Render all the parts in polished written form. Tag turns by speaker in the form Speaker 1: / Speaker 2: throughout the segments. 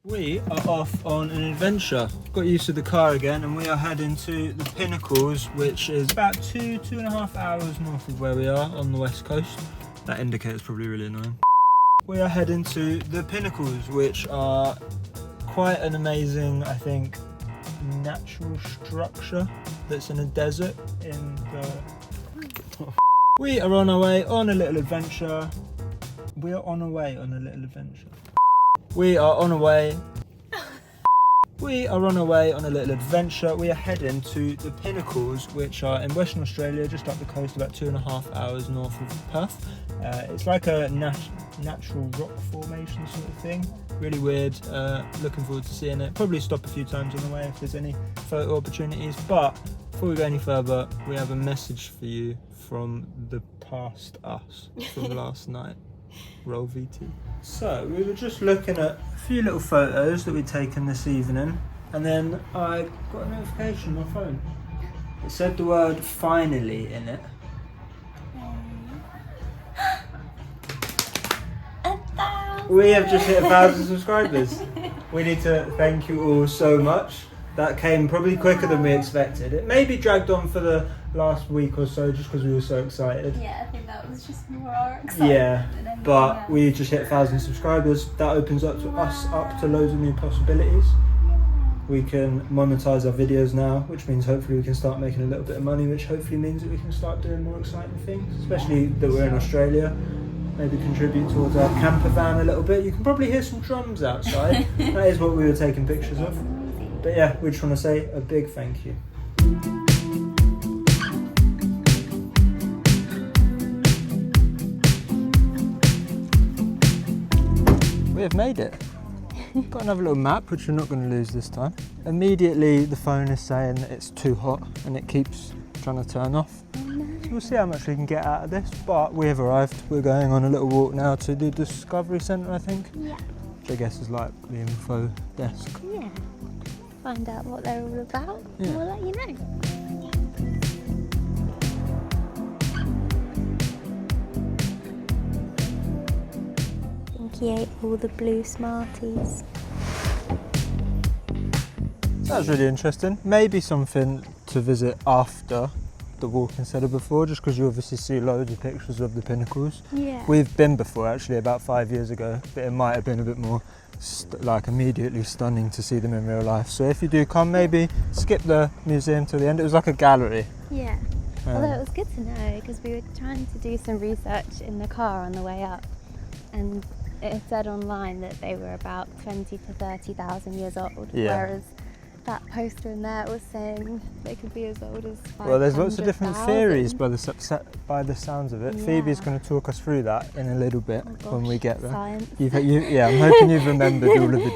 Speaker 1: We are off on an adventure. Got used to the car again and we are heading to the Pinnacles, which is about 2.5 hours north of where we are on the west coast. That indicator's probably really annoying. We are heading to the Pinnacles, which are quite an amazing, I think, natural structure that's in a desert in the... We are on our way on a little adventure. We are on our way on a little adventure. We are on our way. We are on our way on a little adventure. We are heading to the Pinnacles, which are in Western Australia, just up the coast, about 2.5 hours north of Perth. It's like a natural rock formation sort of thing. Really weird. Looking forward to seeing it. Probably stop a few times on the way if there's any photo opportunities. But before we go any further, we have a message for you from the past us from last night. Roll VT. So we were just looking at a few little photos that we'd taken this evening, and then I got a notification on my phone. It said the word finally in it. We have just hit 1,000 subscribers. We need to thank you all so much. That came probably quicker than we expected. It maybe dragged on for the last week or so just because we were so excited.
Speaker 2: Yeah, I think that was just more exciting.
Speaker 1: Yeah, but we just hit 1,000 subscribers. That opens up to us up to loads of new possibilities. We can monetize our videos now, which means hopefully we can start making a little bit of money, which hopefully means that we can start doing more exciting things, especially that we're in Australia. Maybe contribute towards our camper van a little bit. You can probably hear some drums outside. That is what we were taking pictures of. But yeah, we just want to say a big thank you. We have made it. Got another little map, which we're not going to lose this time. Immediately the phone is saying that it's too hot and it keeps trying to turn off. So we'll see how much we can get out of this, but we have arrived. We're going on a little walk now to the Discovery Centre, I think. Yeah. Which I guess is like the info desk.
Speaker 2: Yeah. Find out what they're all about, and we'll let you know. I think he ate all the blue Smarties.
Speaker 1: That was really interesting. Maybe something to visit after the walk instead of before, just because you obviously see loads of pictures of the Pinnacles. Yeah. We've been before actually about 5 years ago, but it might have been a bit more like immediately stunning to see them in real life. So if you do come, maybe skip the museum till the end. It was like a gallery.
Speaker 2: Yeah. Although it was good to know because we were trying to do some research in the car on the way up, and it said online that they were about 20 to 30,000 years old, whereas that poster in there was saying they could be as old as 500,000.
Speaker 1: Well, there's lots of different theories by the sounds of it. Yeah. Phoebe's going to talk us through that in a little bit when we get there.
Speaker 2: Science.
Speaker 1: I'm hoping you've remembered all of the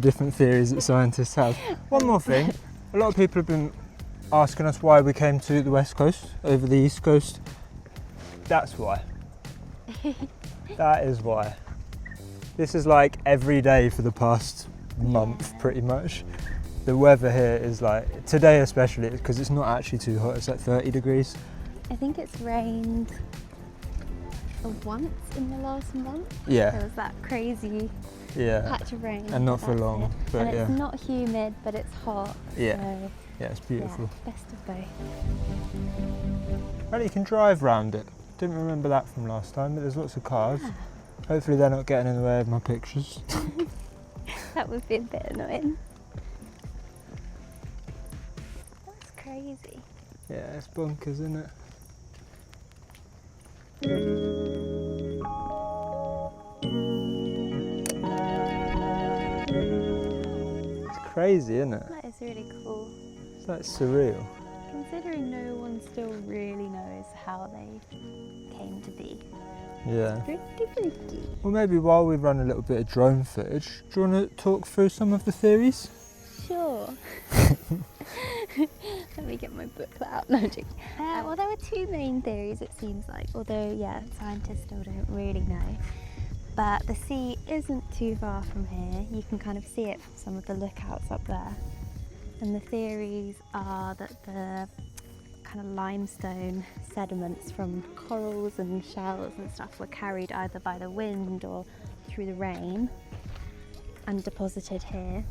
Speaker 1: different theories that scientists have. One more thing, a lot of people have been asking us why we came to the west coast over the east coast. That's why. That is why. This is like every day for the past month, pretty much. The weather here is like, today especially, because it's not actually too hot, it's like 30 degrees.
Speaker 2: I think it's rained once in the last month.
Speaker 1: Yeah.
Speaker 2: There was that crazy patch of rain.
Speaker 1: And not for long. But
Speaker 2: and it's not humid, but it's hot.
Speaker 1: Yeah.
Speaker 2: So
Speaker 1: yeah, it's beautiful.
Speaker 2: Yeah, best of both.
Speaker 1: Well, you can drive round it. Didn't remember that from last time, but there's lots of cars. Yeah. Hopefully they're not getting in the way of my pictures.
Speaker 2: That would be a bit annoying. That's crazy.
Speaker 1: Yeah, it's bonkers, isn't it? It's crazy, isn't it?
Speaker 2: That is really cool.
Speaker 1: It's like surreal.
Speaker 2: Considering no one still really knows how they came to be.
Speaker 1: Yeah.
Speaker 2: Pretty freaky.
Speaker 1: Well, maybe while we run a little bit of drone footage, do you want to talk through some of the theories?
Speaker 2: Sure. Let me get my booklet out. No, I'm joking. Well, there were two main theories, it seems like, although, scientists still don't really know. But the sea isn't too far from here. You can kind of see it from some of the lookouts up there. And the theories are that the kind of limestone sediments from corals and shells and stuff were carried either by the wind or through the rain. and deposited here.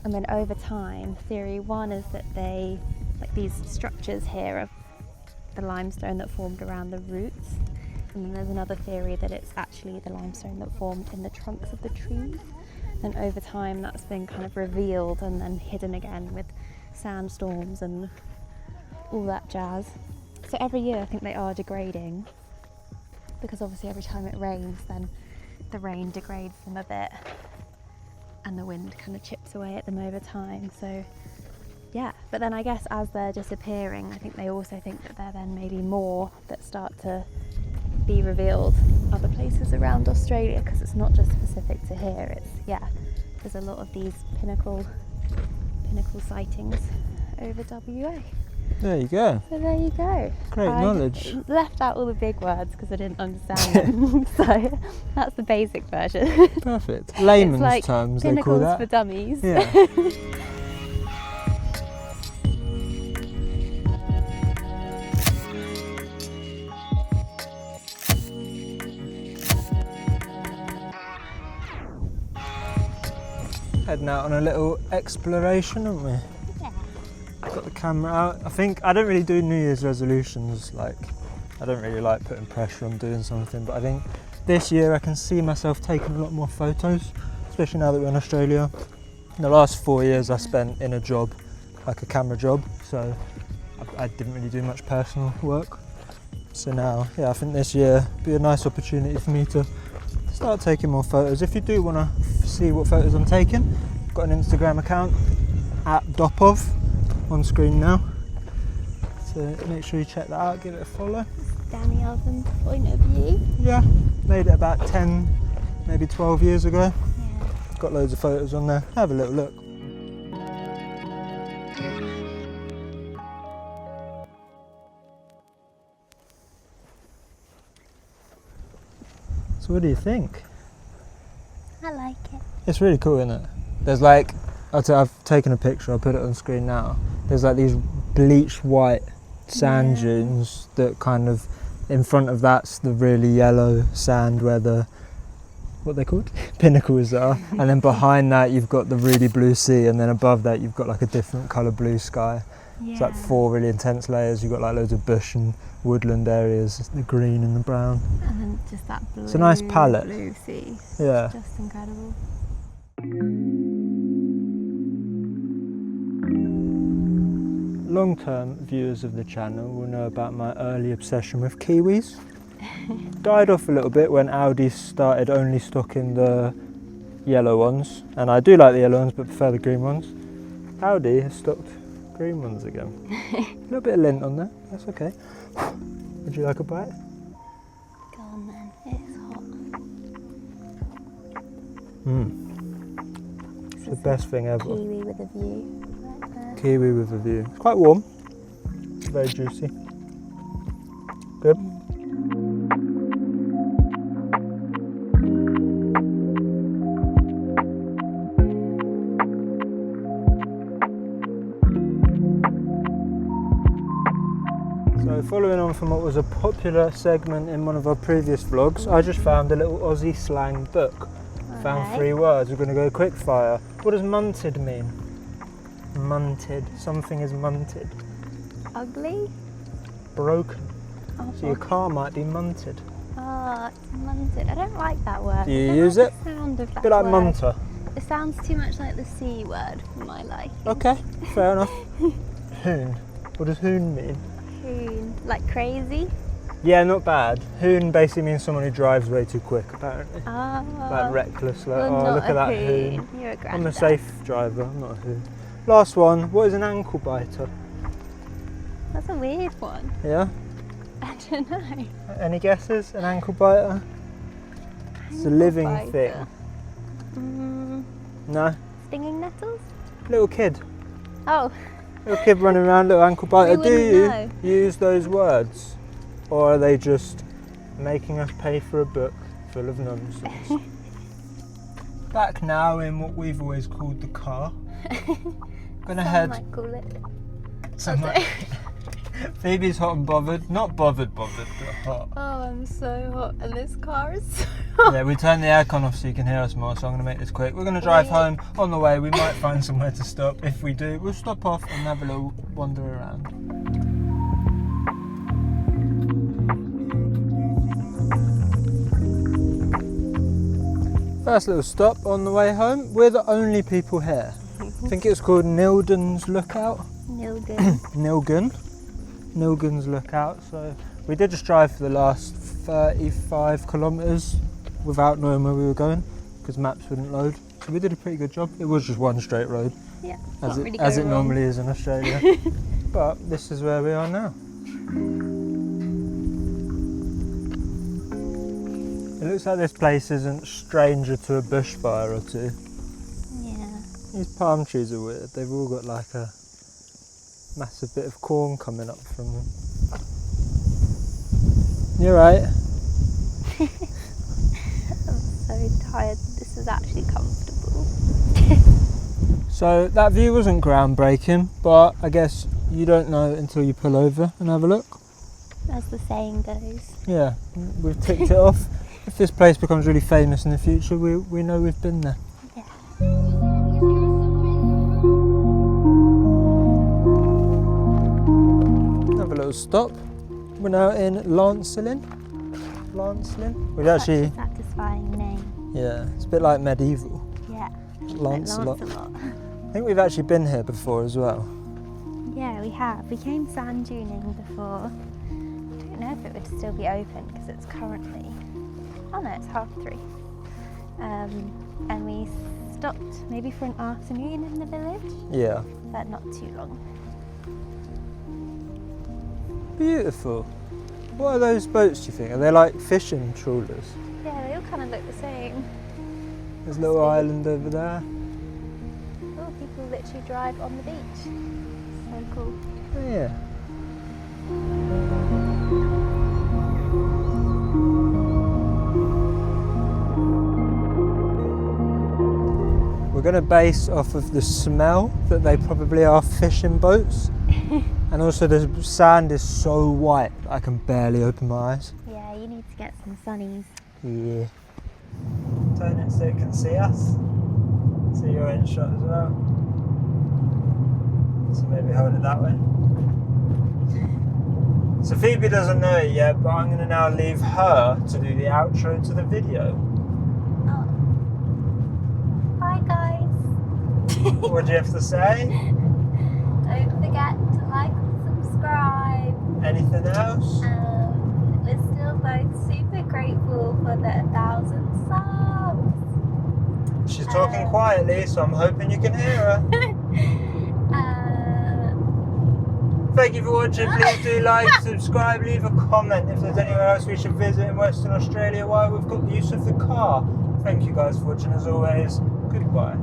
Speaker 2: And then over time, theory one is that they, like these structures here are the limestone that formed around the roots. And then there's another theory that it's actually the limestone that formed in the trunks of the trees. And over time that's been kind of revealed and then hidden again with sandstorms and all that jazz. So every year I think they are degrading, because obviously every time it rains then the rain degrades them a bit and the wind kind of chips away at them over time. So yeah, but then I guess as they're disappearing, I think they also think that there then may be more that start to be revealed other places around Australia, because it's not just specific to here. It's, yeah, there's a lot of these pinnacle sightings over WA.
Speaker 1: There you go.
Speaker 2: So there you go.
Speaker 1: Great knowledge.
Speaker 2: Left out all the big words because I didn't understand them. So that's the basic version.
Speaker 1: Perfect. Layman's
Speaker 2: like
Speaker 1: terms, they call that.
Speaker 2: Pinnacles for dummies.
Speaker 1: Yeah. Heading out on a little exploration, aren't we?
Speaker 2: Yeah.
Speaker 1: Got the camera out. I don't really do New Year's resolutions. Like, I don't really like putting pressure on doing something, but I think this year I can see myself taking a lot more photos, especially now that we're in Australia. In the last 4 years I spent in a job, like a camera job, so I didn't really do much personal work. So now, yeah, I think this year will be a nice opportunity for me to start taking more photos. If you do want to see what photos I'm taking, I've got an Instagram account @Dopov on screen now. So make sure you check that out, give it a follow.
Speaker 2: Danny Alvin's point of view.
Speaker 1: Yeah, made it about 10, maybe 12 years ago.
Speaker 2: Yeah.
Speaker 1: Got loads of photos on there. Have a little look. So what do you think?
Speaker 2: I like it.
Speaker 1: It's really cool, isn't it? There's like, I've taken a picture, I'll put it on screen now. There's like these bleached white sand dunes that kind of, in front of that's the really yellow sand where the, what they're called? Pinnacles are. And then behind that you've got the really blue sea, and then above that you've got like a different colour blue sky.
Speaker 2: Yeah.
Speaker 1: It's like 4 really intense layers. You've got like loads of bush and woodland areas, the green and the brown.
Speaker 2: And then just that blue.
Speaker 1: It's a nice palette.
Speaker 2: Blue sea.
Speaker 1: Yeah.
Speaker 2: It's just incredible.
Speaker 1: Long-term viewers of the channel will know about my early obsession with kiwis. Died off a little bit when Audi started only stocking the yellow ones, and I do like the yellow ones but prefer the green ones. Audi has stocked green ones again. A little bit of lint on there, that's okay. Would you like a bite?
Speaker 2: Go on then, it's hot.
Speaker 1: It's the best thing ever.
Speaker 2: Kiwi with a view. Right there.
Speaker 1: Kiwi with a view. It's quite warm, very juicy. Good. So following on from what was a popular segment in one of our previous vlogs, I just found a little Aussie slang book. Found 3 words. We're going to go quick fire. What does munted mean? Munted. Something is munted.
Speaker 2: Ugly?
Speaker 1: Broken.
Speaker 2: Oh,
Speaker 1: So your car might be munted.
Speaker 2: oh, it's munted. I don't like that word.
Speaker 1: Do you
Speaker 2: I don't
Speaker 1: use
Speaker 2: like
Speaker 1: it?
Speaker 2: the sound of
Speaker 1: A
Speaker 2: that
Speaker 1: bit like
Speaker 2: word.
Speaker 1: munter.
Speaker 2: It sounds too much like the C word for my life.
Speaker 1: Okay, fair enough. Hoon. What does hoon mean?
Speaker 2: Hoon. Like crazy?
Speaker 1: Yeah, not bad. Hoon basically means someone who drives way too quick, apparently.
Speaker 2: Oh.
Speaker 1: Like reckless, like,
Speaker 2: You're
Speaker 1: oh,
Speaker 2: not
Speaker 1: look
Speaker 2: a
Speaker 1: at that
Speaker 2: hoon.
Speaker 1: hoon.
Speaker 2: You're a
Speaker 1: I'm
Speaker 2: granddad.
Speaker 1: a safe driver, I'm not a hoon. Last one, what is an ankle biter?
Speaker 2: That's a weird one.
Speaker 1: Yeah?
Speaker 2: I don't know.
Speaker 1: Any guesses? An ankle biter? It's a living
Speaker 2: Ankle
Speaker 1: thing.
Speaker 2: biter. Mm,
Speaker 1: No?
Speaker 2: stinging nettles?
Speaker 1: Little kid.
Speaker 2: Oh.
Speaker 1: Little kid running around, little ankle biter.
Speaker 2: We
Speaker 1: Do
Speaker 2: wouldn't
Speaker 1: you
Speaker 2: know.
Speaker 1: use those words? Or are they just making us pay for a book full of nonsense? Back now in what we've always called the car. Gonna
Speaker 2: Some
Speaker 1: head.
Speaker 2: might call it.
Speaker 1: Some might- Phoebe's hot and bothered. Not bothered, but hot.
Speaker 2: Oh, I'm so hot, and this car is so hot.
Speaker 1: Yeah, we turned the aircon off so you can hear us more, so I'm going to make this quick. We're going to drive home. On the way, we might find somewhere to stop. If we do, we'll stop off and have a little wander around. First little stop on the way home. We're the only people here. I think it was called Nilden's Lookout. Nilden's Lookout. So we did just drive for the last 35 kilometres without knowing where we were going because maps wouldn't load. So we did a pretty good job. It was just one straight road,
Speaker 2: Yeah,
Speaker 1: as it normally is in Australia. But this is where we are now. It looks like this place isn't stranger to a bushfire or two.
Speaker 2: Yeah.
Speaker 1: These palm trees are weird. They've all got like a massive bit of corn coming up from them. You're right.
Speaker 2: I'm so tired. This is actually comfortable.
Speaker 1: So that view wasn't groundbreaking, but I guess you don't know until you pull over and have a look.
Speaker 2: As the saying goes.
Speaker 1: Yeah, we've ticked it off. If this place becomes really famous in the future, we know we've been there.
Speaker 2: Yeah.
Speaker 1: Have a little stop. We're now in Lancelin. We've actually,
Speaker 2: Such a satisfying name.
Speaker 1: yeah, it's a bit like medieval.
Speaker 2: Yeah.
Speaker 1: Lancelot.
Speaker 2: Lancelot.
Speaker 1: I think we've actually been here before as well.
Speaker 2: Yeah, we have. We came sand duning before. I don't know if it would still be open because it's currently, oh no, it's 3:30. And we stopped maybe for an afternoon in the village,
Speaker 1: Yeah.
Speaker 2: but not too long.
Speaker 1: Beautiful. What are those boats, do you think? Are they like fishing trawlers?
Speaker 2: Yeah, they all kind of look the same.
Speaker 1: There's a little island over there.
Speaker 2: Oh, people literally drive on the beach. So cool.
Speaker 1: Oh, yeah. We're going to base off of the smell that they probably are fishing boats. And also the sand is so white that I can barely open my eyes.
Speaker 2: Yeah, you need to get some sunnies.
Speaker 1: Yeah. Turn it so you can see us. So you're in shot as well. So maybe hold it that way. So Phoebe doesn't know it yet, but I'm going to now leave her to do the outro to the video.
Speaker 2: Oh. Bye guys.
Speaker 1: What do you have to say?
Speaker 2: Don't forget to like and subscribe.
Speaker 1: Anything else?
Speaker 2: We're still both super grateful for the 1,000 subs.
Speaker 1: She's talking quietly, so I'm hoping you can hear her. Thank you for watching. Please do like, subscribe, leave a comment if there's anywhere else we should visit in Western Australia while we've got the use of the car. Thank you guys for watching as always. Goodbye.